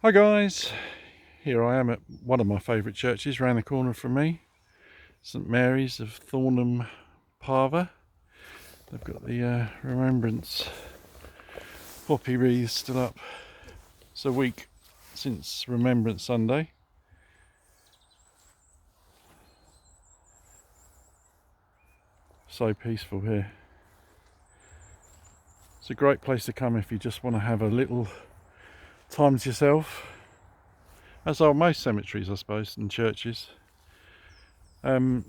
Hi guys, here I am at one of my favourite churches around the corner from me, St Mary's of Thornham Parva. They've got the remembrance poppy wreaths still up. It's a week since Remembrance Sunday. So peaceful here. It's a great place to come if you just want to have a little time to yourself, as are most cemeteries I suppose and churches. I was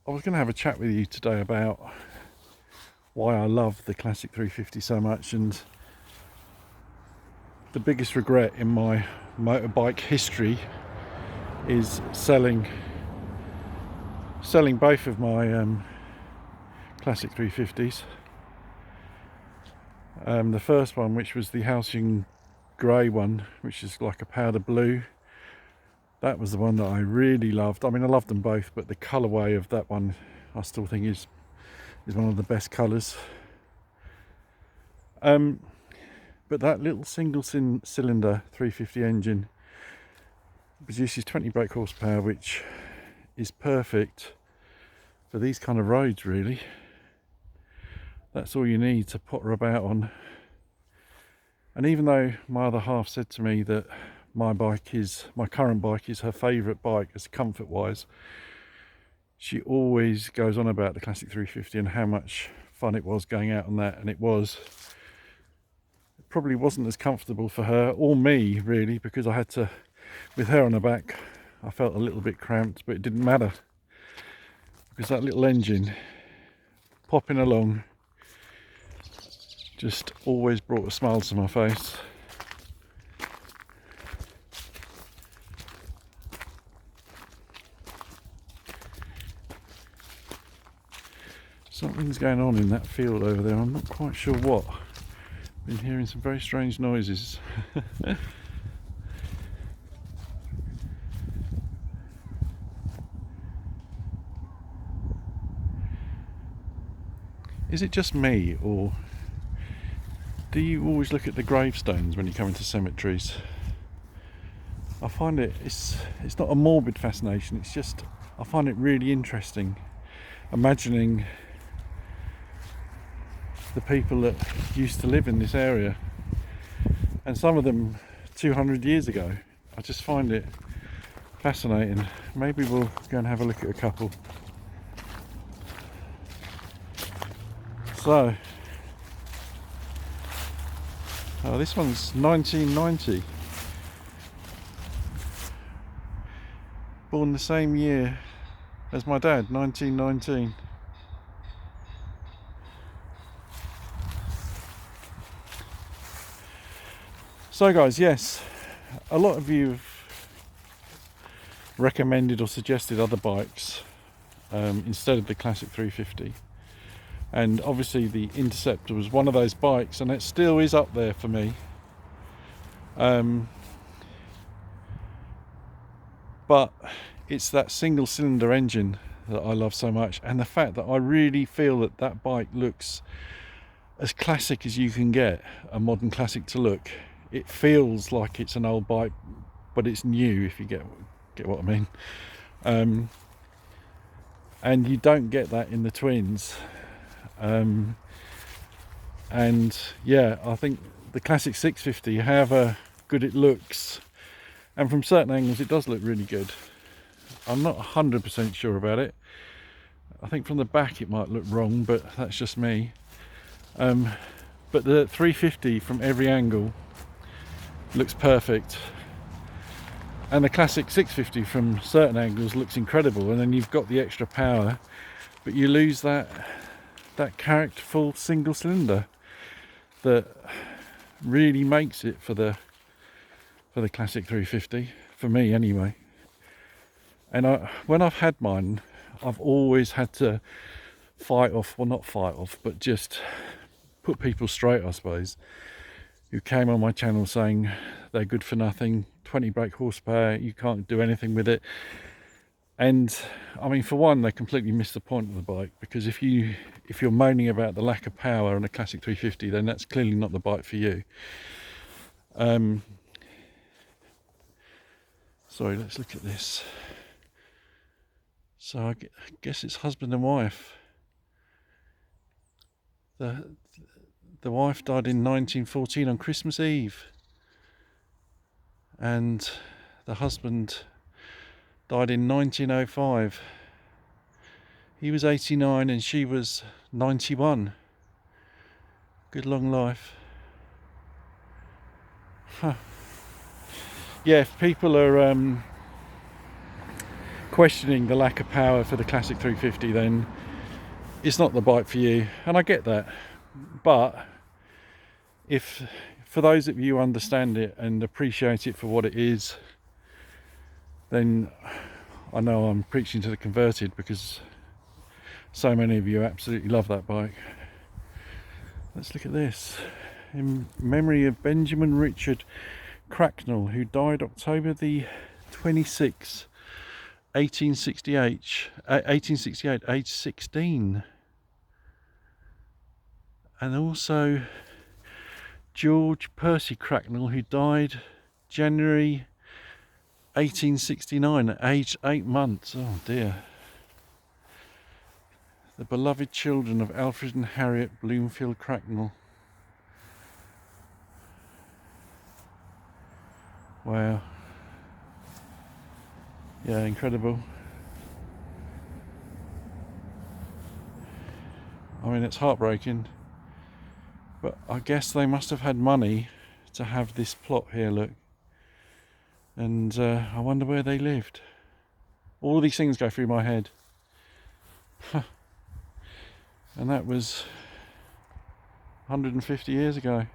going to have a chat with you today about why I love the Classic 350 so much, and the biggest regret in my motorbike history is selling both of my Classic 350s. The first one, which was the Halcyon grey one, which is like a powder blue, that was the one that I really loved. I mean, I loved them both, but the colourway of that one I still think is one of the best colours. But that little single cylinder 350 engine produces 20 brake horsepower, which is perfect for these kind of roads really. That's all you need to potter about on. And even though my other half said to me that my current bike is her favourite bike as comfort wise, she always goes on about the Classic 350 and how much fun it was going out on that. And it probably wasn't as comfortable for her or me really, because I had to, with her on the back, I felt a little bit cramped, but it didn't matter because that little engine popping along just always brought a smile to my face. Something's going on in that field over there, I'm not quite sure what. Been hearing some very strange noises. Is it just me, or do you always look at the gravestones when you come into cemeteries? I find it's not a morbid fascination, it's just I find it really interesting imagining the people that used to live in this area, and some of them 200 years ago. I just find it fascinating. Maybe we'll go and have a look at a couple. So, this one's 1990. Born the same year as my dad, 1919. So guys, yes, a lot of you have recommended or suggested other bikes instead of the Classic 350. And obviously the Interceptor was one of those bikes, and it still is up there for me. But it's that single cylinder engine that I love so much, and the fact that I really feel that that bike looks as classic as you can get a modern classic to look. It feels like it's an old bike, but it's new, if you get what I mean. And you don't get that in the twins. And yeah, I think the Classic 650, however good it looks, and from certain angles it does look really good. I'm not 100% sure about it. I think from the back it might look wrong, but that's just me. But the 350 from every angle looks perfect, and the Classic 650 from certain angles looks incredible, and then you've got the extra power, but you lose that characterful single cylinder that really makes it for the Classic 350, for me anyway. And when I've had mine, I've always had to not fight off, but just put people straight, I suppose, who came on my channel saying they're good for nothing, 20 brake horsepower, you can't do anything with it. And I mean, for one, they completely missed the point of the bike, because if you're moaning about the lack of power on a Classic 350, then that's clearly not the bike for you. Sorry, let's look at this. So I guess it's husband and wife. The wife died in 1914 on Christmas Eve, and the husband died in 1905. He was 89 and she was 91. Good long life. Huh. Yeah, if people are questioning the lack of power for the Classic 350, then it's not the bike for you, and I get that. But if for those of you who understand it and appreciate it for what it is, then I know I'm preaching to the converted, because so many of you absolutely love that bike. Let's look at this. In memory of Benjamin Richard Cracknell, who died October the 26th, 1868, age 16. And also George Percy Cracknell, who died January 1869, aged 8 months. Oh dear. The beloved children of Alfred and Harriet Bloomfield Cracknell. Wow. Yeah, incredible. I mean, it's heartbreaking, but I guess they must have had money to have this plot here, look. And I wonder where they lived. All of these things go through my head. And that was 150 years ago.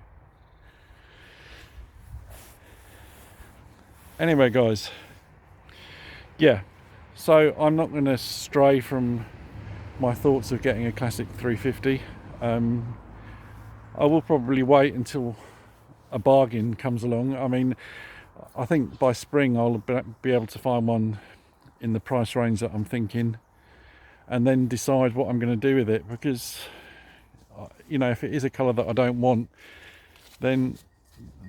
Anyway, guys, yeah, so I'm not going to stray from my thoughts of getting a Classic 350. I will probably wait until a bargain comes along. I mean, I think by spring I'll be able to find one in the price range that I'm thinking, and then decide what I'm going to do with it, because you know, if it is a colour that I don't want, then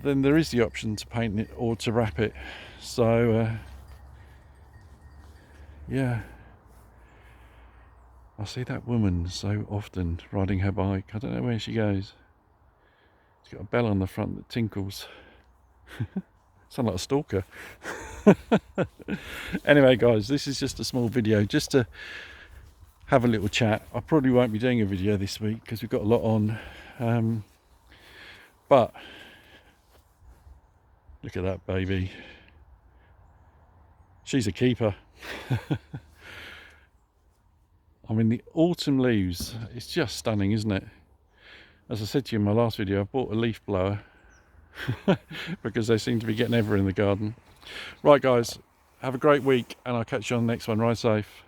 there is the option to paint it or to wrap it. So yeah, I see that woman so often riding her bike. I don't know where she goes. She's got a bell on the front that tinkles. Sound like a stalker. Anyway, guys, this is just a small video just to have a little chat. I probably won't be doing a video this week because we've got a lot on, but look at that baby. She's a keeper. I mean, the autumn leaves, it's just stunning, isn't it? As I said to you in my last video, I bought a leaf blower because they seem to be getting everywhere in the garden. Right, guys, have a great week, and I'll catch you on the next one. Ride safe.